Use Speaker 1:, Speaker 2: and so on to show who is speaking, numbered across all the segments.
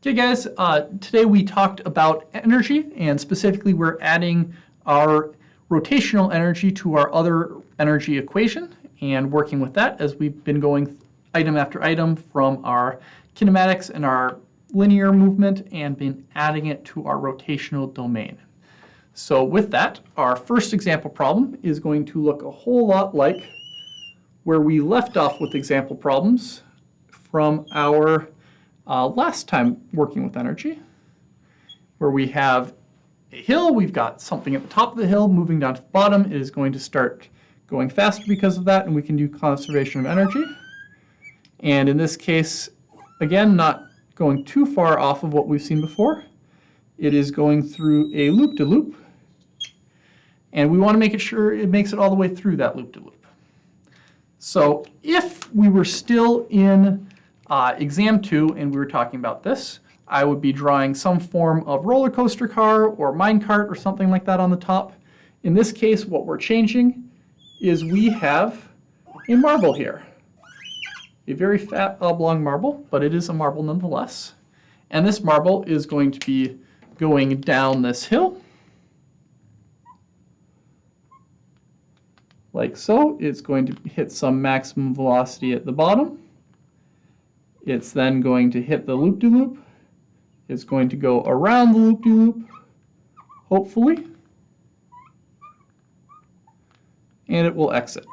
Speaker 1: Okay guys, today we talked about energy, and specifically we're adding our rotational energy to our other energy equation and working with that as we've been going item after item from our kinematics and our linear movement and been adding it to our rotational domain. So with that, our first example problem is going to look a whole lot like where we left off with example problems from our last time working with energy, where we have a hill, we've got something at the top of the hill moving down to the bottom. It is going to start going faster because of that, and we can do conservation of energy. And in this case, again, not going too far off of what we've seen before. It is going through a loop-de-loop, and we want to make it sure it makes it all the way through that loop-de-loop. So if we were still in exam 2 and we were talking about this, I would be drawing some form of roller coaster car or minecart or something like that on the top. In this case, what we're changing is we have a marble here. A very fat oblong marble, but it is a marble nonetheless. And this marble is going to be going down this hill, like so. It's going to hit some maximum velocity at the bottom. It's then going to hit the loop-de-loop. It's going to go around the loop-de-loop, hopefully, and it will exit,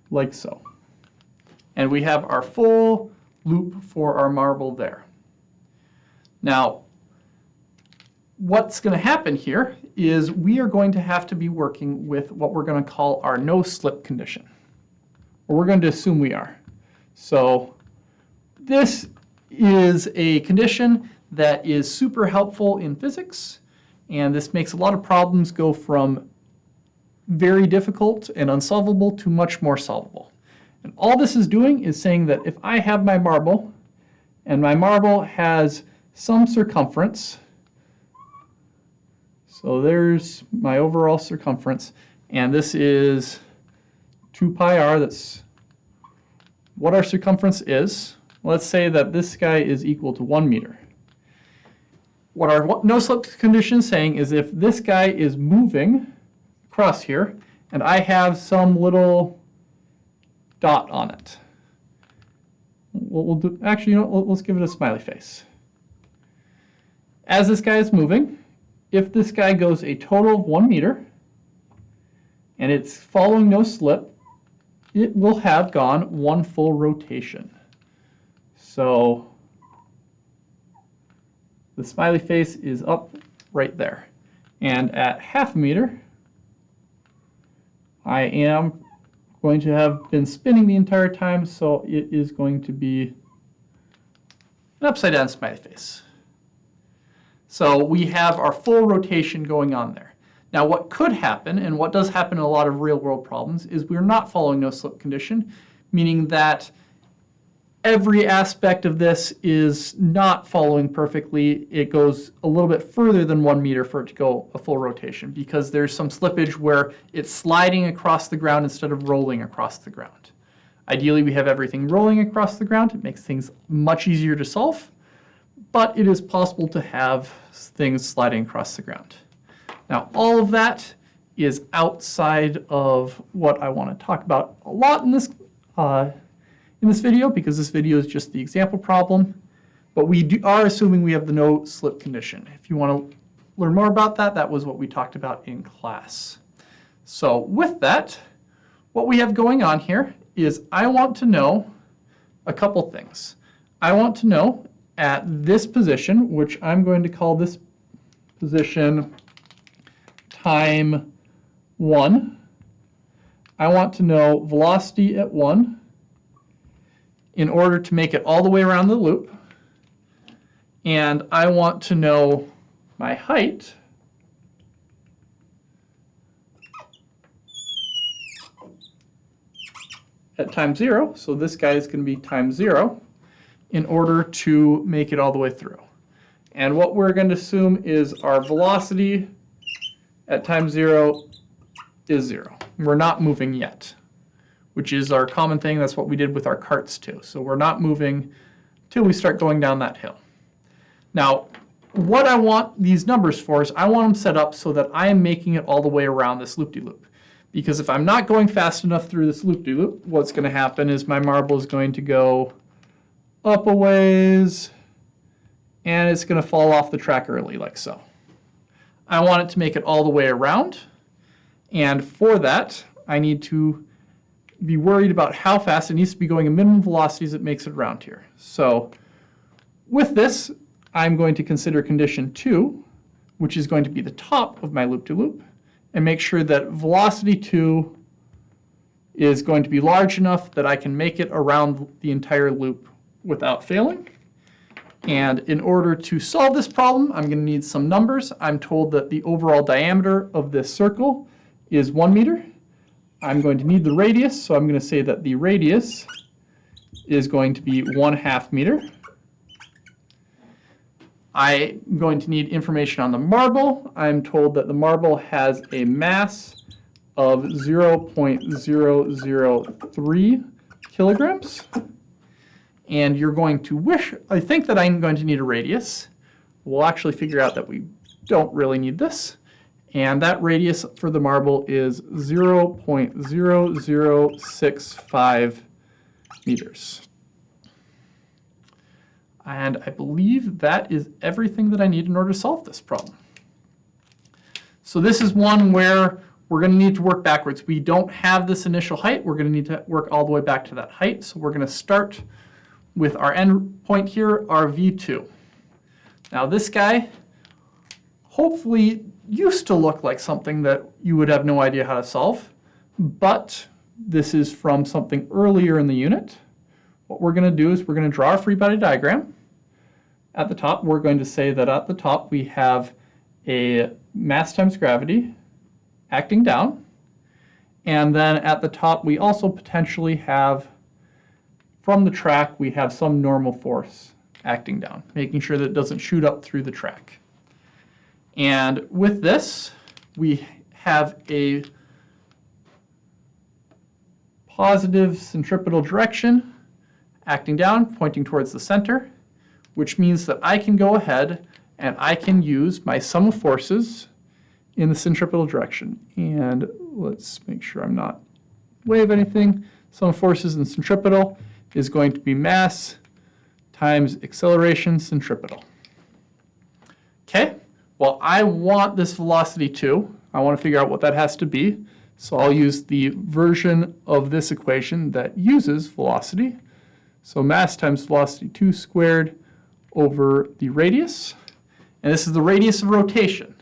Speaker 1: like so. And we have our full loop for our marble there. Now, what's going to happen here is we are going to have to be working with what we're going to call our no-slip condition. Or we're going to assume we are. So this is a condition that is super helpful in physics, and this makes a lot of problems go from very difficult and unsolvable to much more solvable. And all this is doing is saying that if I have my marble, and my marble has some circumference, so there's my overall circumference, and this is 2 pi r, that's what our circumference is. Let's say that this guy is equal to 1 meter. What our no-slip condition is saying is if this guy is moving across here, and I have some little dot on it. We'll do, actually, you know, let's give it a smiley face. As this guy is moving, if this guy goes a total of 1 meter, and it's following no slip, it will have gone 1 full rotation. So the smiley face is up right there. And at ½ meter, I am going to have been spinning the entire time, so it is going to be an upside down smiley face. So we have our full rotation going on there. Now what could happen, and what does happen in a lot of real world problems, is we're not following no slip condition, meaning that every aspect of this is not following perfectly. It goes a little bit further than 1 meter for it to go a full rotation because there's some slippage where it's sliding across the ground instead of rolling across the ground. Ideally, we have everything rolling across the ground. It makes things much easier to solve, but it is possible to have things sliding across the ground. Now, all of that is outside of what I want to talk about a lot in this video, because this video is just the example problem. But we are assuming we have the no slip condition. If you want to learn more about that, that was what we talked about in class. So with that, what we have going on here is I want to know a couple things. I want to know at this position, which I'm going to call this position time 1. I want to know velocity at 1 in order to make it all the way around the loop. And I want to know my height at time 0. So this guy is going to be time 0 in order to make it all the way through. And what we're going to assume is our velocity at time 0 is 0. We're not moving yet. which is our common thing. That's what we did with our carts too. So we're not moving till we start going down that hill. Now, what I want these numbers for is I want them set up so that I am making it all the way around this loop-de-loop. Because if I'm not going fast enough through this loop-de-loop, what's going to happen is my marble is going to go up a ways, and it's going to fall off the track early, like so. I want it to make it all the way around, and for that, I need to be worried about how fast it needs to be going at minimum velocities that makes it around here. So with this, I'm going to consider condition 2, which is going to be the top of my loop-de-loop, and make sure that velocity 2 is going to be large enough that I can make it around the entire loop without failing. And in order to solve this problem, I'm going to need some numbers. I'm told that the overall diameter of this circle is 1 meter. I'm going to need the radius, so I'm going to say that the radius is going to be 1/2 meter. I'm going to need information on the marble. I'm told that the marble has a mass of 0.003 kilograms. And you're going to I think that I'm going to need a radius. We'll actually figure out that we don't really need this. And that radius for the marble is 0.0065 meters. And I believe that is everything that I need in order to solve this problem. So this is one where we're going to need to work backwards. We don't have this initial height. We're going to need to work all the way back to that height. So we're going to start with our end point here, our V2. Now this guy hopefully used to look like something that you would have no idea how to solve, but this is from something earlier in the unit. What we're going to do is we're going to draw a free body diagram. At the top, we're going to say that at the top we have a mass times gravity acting down, and then at the top we also potentially have, from the track, we have some normal force acting down, making sure that it doesn't shoot up through the track. And with this, we have a positive centripetal direction acting down, pointing towards the center, which means that I can go ahead and I can use my sum of forces in the centripetal direction. And let's make sure I'm not way of anything. Sum of forces in centripetal is going to be mass times acceleration centripetal. Okay, well, I want this velocity too. I want to figure out what that has to be. So I'll use the version of this equation that uses velocity. So mass times velocity 2 squared over the radius. And this is the radius of rotation.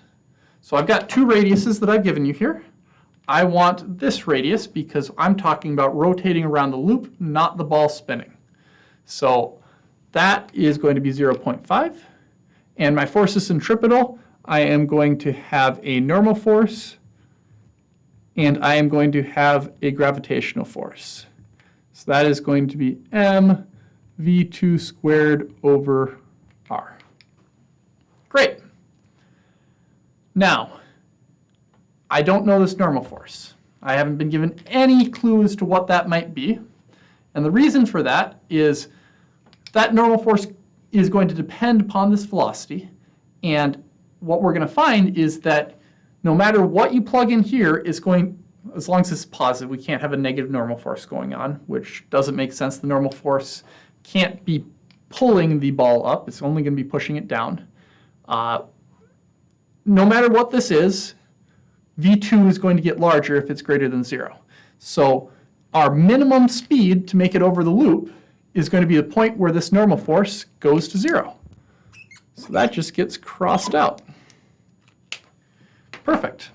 Speaker 1: So I've got two radiuses that I've given you here. I want this radius because I'm talking about rotating around the loop, not the ball spinning. So that is going to be 0.5. And my force is centripetal. I am going to have a normal force, and I am going to have a gravitational force. So that is going to be mv2 squared over r. Great. Now, I don't know this normal force. I haven't been given any clue as to what that might be. And the reason for that is that normal force is going to depend upon this velocity. And what we're going to find is that no matter what you plug in here, is going, as long as it's positive, we can't have a negative normal force going on, which doesn't make sense. The normal force can't be pulling the ball up. It's only going to be pushing it down. No matter what this is, V2 is going to get larger if it's greater than 0. So our minimum speed to make it over the loop is going to be the point where this normal force goes to 0. So that just gets crossed out. Perfect.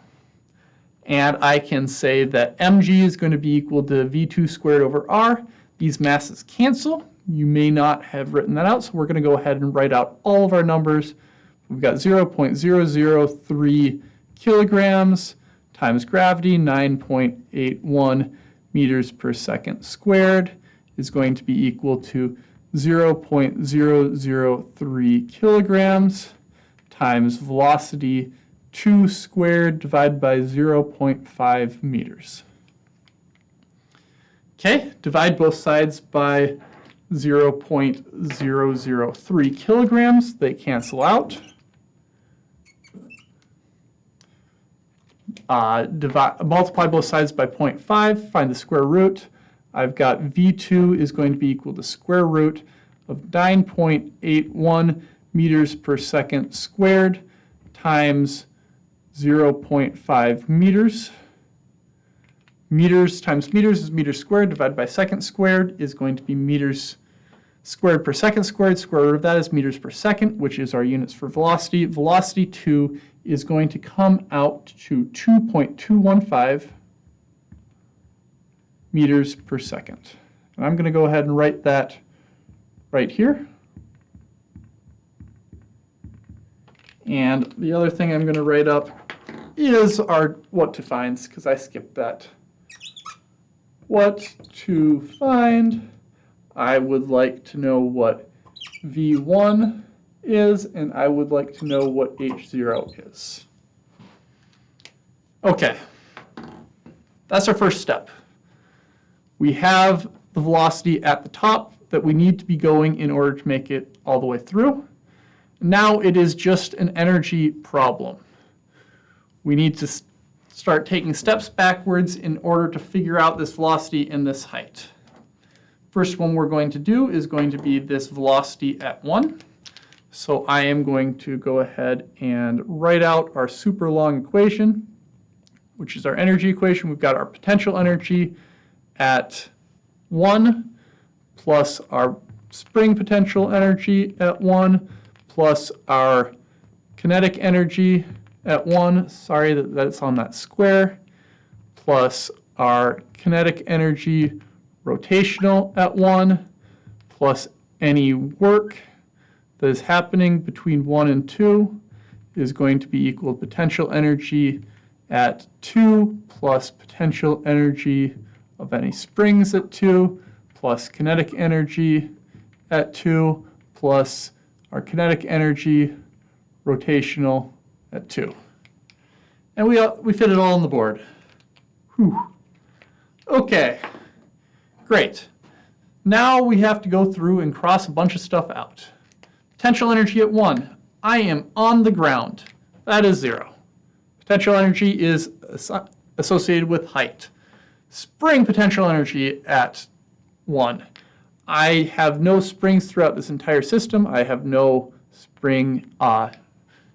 Speaker 1: And I can say that mg is going to be equal to v2 squared over r. These masses cancel. You may not have written that out, so we're going to go ahead and write out all of our numbers. We've got 0.003 kilograms times gravity, 9.81 meters per second squared, is going to be equal to 0.003 kilograms times velocity 2 squared divided by 0.5 meters. Okay, divide both sides by 0.003 kilograms. They cancel out. Multiply both sides by 0.5, find the square root. I've got V2 is going to be equal to square root of 9.81 meters per second squared times 0.5 meters. Meters times meters is meters squared divided by second squared is going to be meters squared per second squared. Square root of that is meters per second, which is our units for velocity. Velocity 2 is going to come out to 2.215 meters per second. And I'm going to go ahead and write that right here. And the other thing I'm going to write up is our what to finds, because I skipped that. What to find, I would like to know what V1 is, and I would like to know what H0 is. Okay, that's our first step. We have the velocity at the top that we need to be going in order to make it all the way through. Now it is just an energy problem. We need to start taking steps backwards in order to figure out this velocity and this height. First one we're going to do is going to be this velocity at 1. So I am going to go ahead and write out our super long equation, which is our energy equation. We've got our potential energy at 1 plus our spring potential energy at 1 plus our kinetic energy at 1. Sorry that's on that square. Plus our kinetic energy rotational at 1 plus any work that is happening between 1 and 2 is going to be equal to potential energy at 2 plus potential energy of any springs at 2 plus kinetic energy at 2 plus our kinetic energy rotational at 2. And we fit it all on the board. Whew. Okay, great. Now we have to go through and cross a bunch of stuff out. Potential energy at 1, I am on the ground. That is 0. Potential energy is associated with height. Spring potential energy at 1. I have no springs throughout this entire system. I have no spring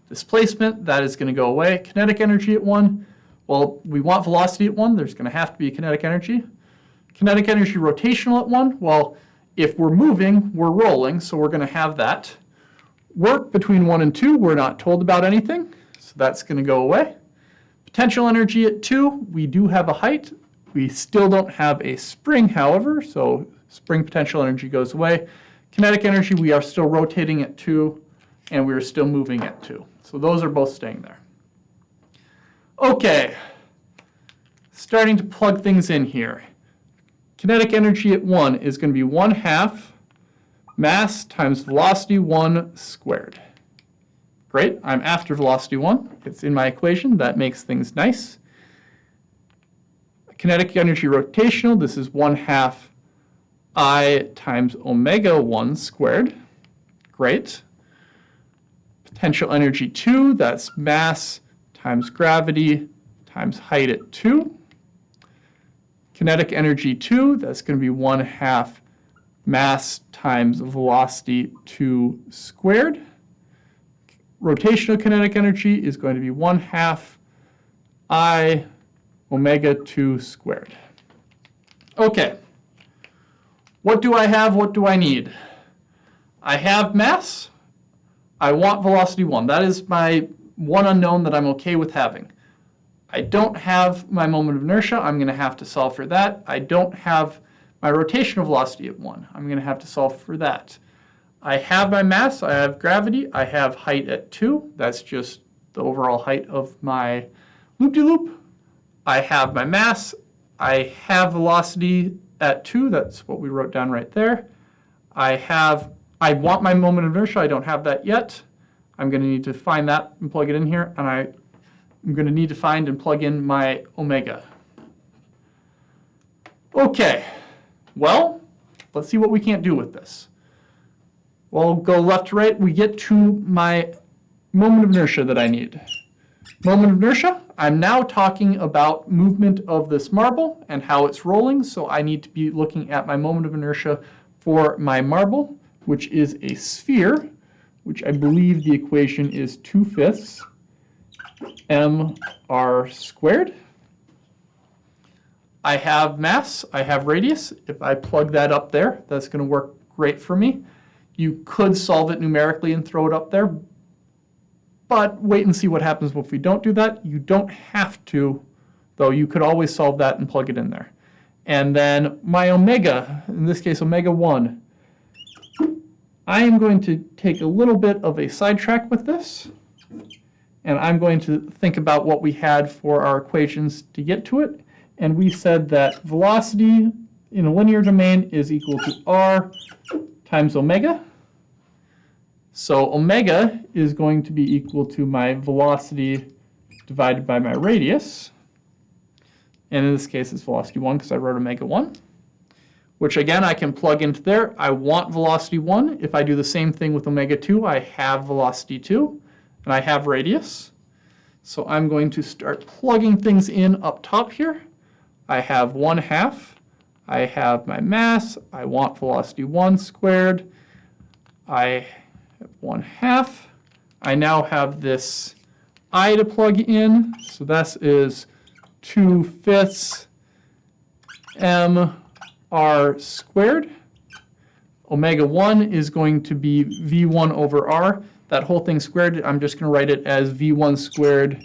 Speaker 1: displacement. That is going to go away. Kinetic energy at 1. Well, we want velocity at 1. There's going to have to be kinetic energy. Kinetic energy rotational at 1. Well, if we're moving, we're rolling, so we're going to have that. Work between 1 and 2, we're not told about anything, so that's going to go away. Potential energy at 2, we do have a height. We still don't have a spring, however, so spring potential energy goes away. Kinetic energy, we are still rotating at 2, and we are still moving at 2. So those are both staying there. Okay, starting to plug things in here. Kinetic energy at 1 is going to be 1/2 mass times velocity 1 squared. Great, I'm after velocity 1. It's in my equation. That makes things nice. Kinetic energy rotational, this is 1/2 I times omega 1 squared. Great. Potential energy 2, that's mass times gravity times height at 2. Kinetic energy 2, that's going to be 1/2 mass times velocity 2 squared. Rotational kinetic energy is going to be 1/2 I omega 2 squared. Okay. What do I have? What do I need? I have mass. I want velocity 1. That is my one unknown that I'm okay with having. I don't have my moment of inertia. I'm going to have to solve for that. I don't have my rotational velocity at 1. I'm going to have to solve for that. I have my mass. I have gravity. I have height at 2. That's just the overall height of my loop-de-loop. I have my mass. I have velocity at 2. That's what we wrote down right there. I want my moment of inertia. I don't have that yet. I'm going to need to find that and plug it in here. And I'm going to need to find and plug in my omega. Okay, Well, let's see what we can't do with this. We'll go left to right. We get to my moment of inertia that I need. Moment of inertia, I'm now talking about movement of this marble and how it's rolling. So I need to be looking at my moment of inertia for my marble, which is a sphere, which I believe the equation is 2/5 mr squared. I have mass, I have radius. If I plug that up there, that's going to work great for me. You could solve it numerically and throw it up there, but wait and see what happens if we don't do that. You don't have to, though you could always solve that and plug it in there. And then my omega, in this case omega 1, I am going to take a little bit of a sidetrack with this, and I'm going to think about what we had for our equations to get to it. And we said that velocity in a linear domain is equal to r times omega. So omega is going to be equal to my velocity divided by my radius. And in this case, it's velocity 1 because I wrote omega 1, which again, I can plug into there. I want velocity 1. If I do the same thing with omega 2, I have velocity 2, and I have radius. So I'm going to start plugging things in up top here. I have 1/2. I have my mass. I want velocity 1 squared. I have 1/2. I now have this I to plug in. So this is 2/5 mr squared. Omega 1 is going to be v1 over r. That whole thing squared, I'm just going to write it as v1 squared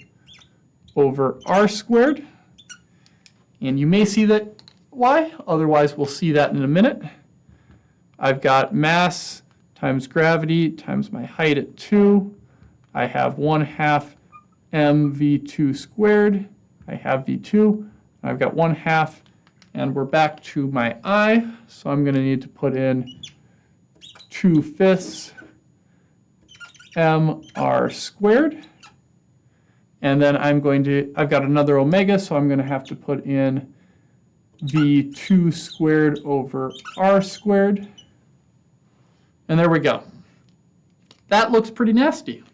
Speaker 1: over r squared. And you may see that why, otherwise we'll see that in a minute. I've got mass times gravity times my height at 2. I have 1/2 mv2 squared. I have v2. I've got 1/2, and we're back to my I. So I'm going to need to put in 2/5 mr squared. And then I've got another omega, so I'm going to have to put in v2 squared over r squared. And there we go. That looks pretty nasty.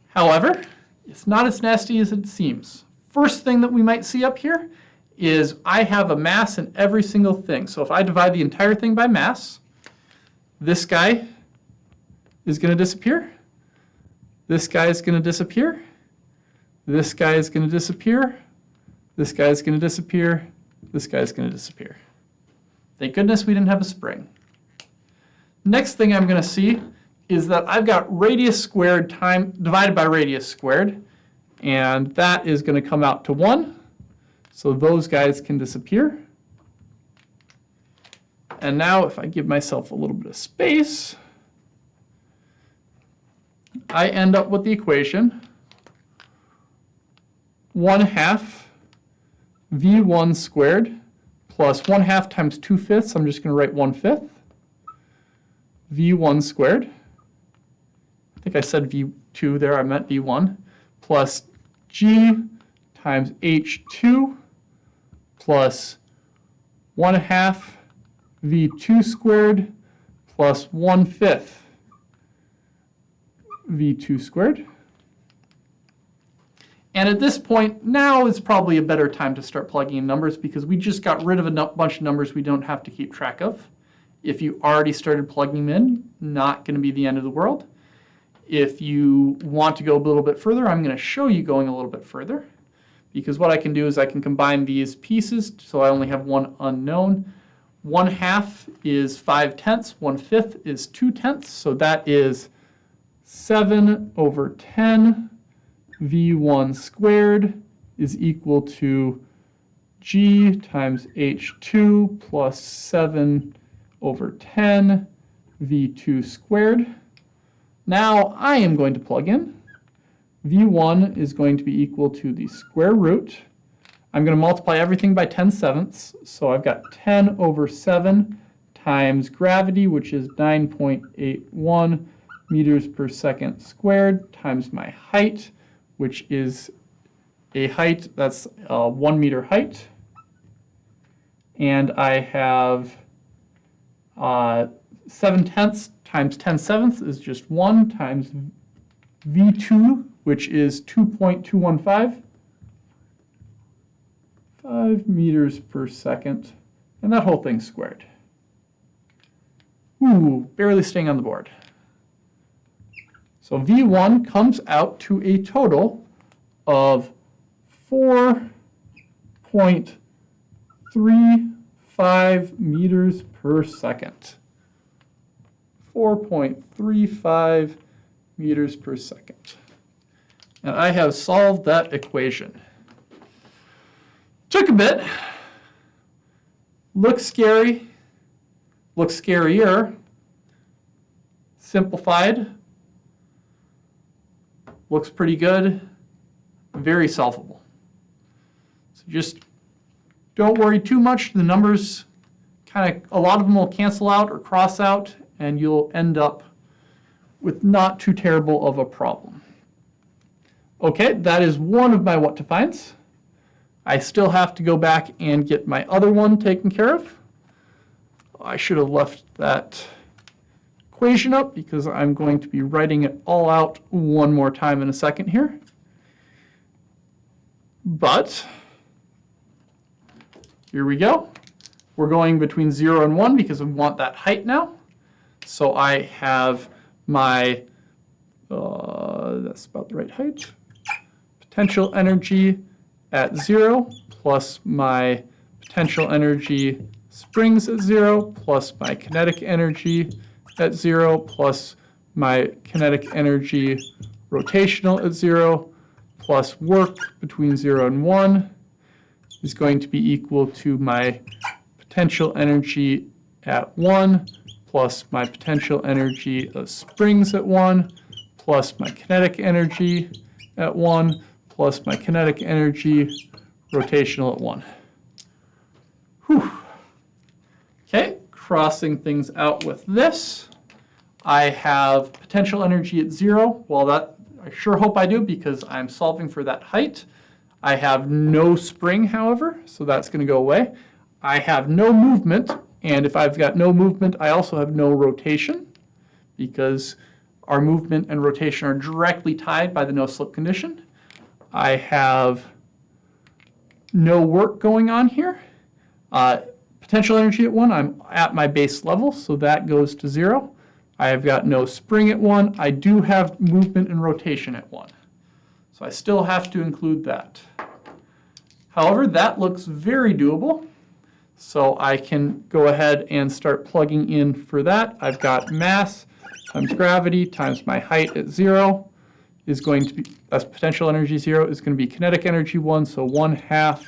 Speaker 1: However, it's not as nasty as it seems. First thing that we might see up here is I have a mass in every single thing. So if I divide the entire thing by mass, this guy is going to disappear. This guy is going to disappear. This guy is going to disappear. This guy is going to disappear. This guy is going to disappear. Thank goodness we didn't have a spring. Next thing I'm going to see is that I've got radius squared divided by radius squared, and that is going to come out to 1. So those guys can disappear. And now if I give myself a little bit of space, I end up with the equation 1/2 v1 squared plus 1/2 times 2/5. I'm just going to write 1/5 v1 squared. I think I said v2 there. I meant v1 plus g times h2 plus 1/2 v2 squared plus 1/5 v2 squared. And at this point, now is probably a better time to start plugging in numbers because we just got rid of a bunch of numbers we don't have to keep track of. If you already started plugging them in, not going to be the end of the world. If you want to go a little bit further, I'm going to show you going a little bit further because what I can do is I can combine these pieces so I only have one unknown. 1/2 is 5/10, 1/5 is 2/10, so that is 7 over 10 v1 squared is equal to g times h2 plus 7 over 10 v2 squared. Now I am going to plug in. v1 is going to be equal to the square root. I'm going to multiply everything by 10/7, so I've got 10 over 7 times gravity, which is 9.81 meters per second squared, times my height, which is a height, that's a 1 meter height. and I have 7/10 times 10/7 is just 1 times V2, which is 2.215, 5 meters per second, and that whole thing's squared. Ooh, barely staying on the board. So V1 comes out to a total of 4.35 meters per second. 4.35 meters per second. And I have solved that equation. Took a bit. Looks scary. Looks scarier. Simplified. Looks pretty good. Very solvable. So just don't worry too much. The numbers a lot of them will cancel out or cross out, and you'll end up with not too terrible of a problem. Okay, that is one of my what to finds. I still have to go back and get my other one taken care of. I should have left that equation up because I'm going to be writing it all out one more time in a second here. But here we go. We're going between 0 and 1 because we want that height now. So I have my, that's about the right height, potential energy at 0 plus my potential energy springs at 0 plus my kinetic energy at 0 plus my kinetic energy rotational at 0 plus work between 0 and 1 is going to be equal to my potential energy at 1 plus my potential energy of springs at 1 plus my kinetic energy at 1 plus my kinetic energy rotational at 1. Whew. Okay, crossing things out with this. I have potential energy at 0. Well, that I sure hope I do because I'm solving for that height. I have no spring, however, so that's going to go away. I have no movement, and if I've got no movement, I also have no rotation because our movement and rotation are directly tied by the no-slip condition. I have no work going on here. Potential energy at 1, I'm at my base level, so that goes to 0. I have got no spring at 1. I do have movement and rotation at 1. So I still have to include that. However, that looks very doable. So I can go ahead and start plugging in for that. I've got mass times gravity times my height at 0 is going to be, that's potential energy 0, is going to be kinetic energy 1, so 1/2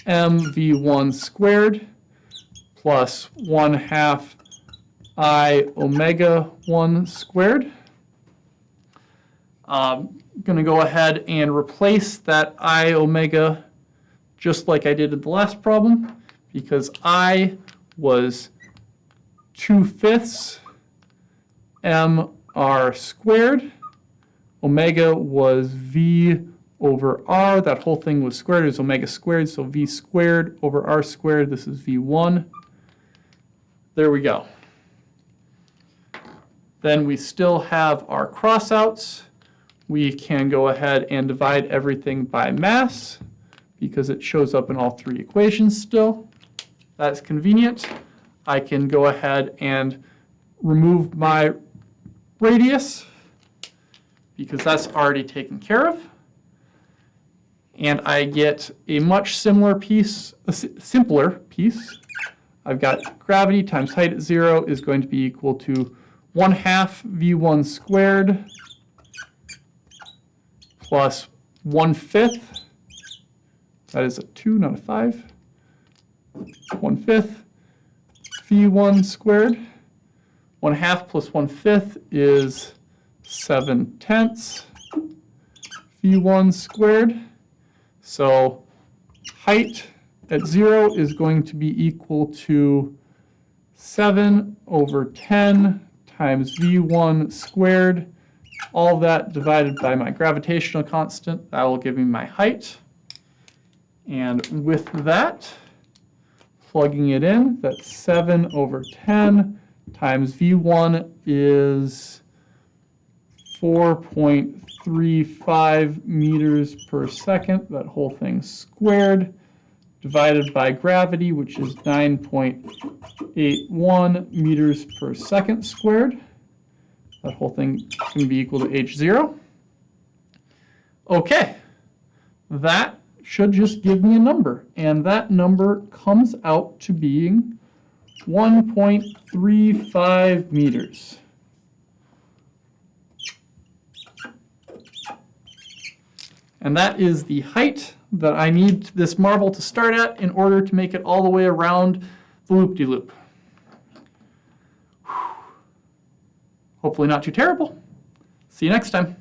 Speaker 1: mv1 squared plus 1/2 I omega 1 squared. I'm going to go ahead and replace that I omega just like I did in the last problem, because I was 2/5 mr squared. Omega was v over r. That whole thing was squared. It was omega squared, so v squared over r squared. This is v1. There we go. Then we still have our crossouts. We can go ahead and divide everything by mass because it shows up in all three equations still. That's convenient. I can go ahead and remove my radius because that's already taken care of. And I get a much simpler piece. I've got gravity times height at 0 is going to be equal to 1/2 v1 squared plus 1/5. That is a 2, not a 5. 1/5 v1 squared. 1/2 plus 1/5 is 7/10 v1 squared. So height at 0 is going to be equal to 7 over 10 times v1 squared. All that divided by my gravitational constant. That will give me my height. And with that, plugging it in. That's 7 over 10 times V1 is 4.35 meters per second, that whole thing squared, divided by gravity, which is 9.81 meters per second squared. That whole thing is going to be equal to H0. Okay, that should just give me a number, and that number comes out to being 1.35 meters. And that is the height that I need this marble to start at in order to make it all the way around the loop-de-loop. Hopefully not too terrible. See you next time.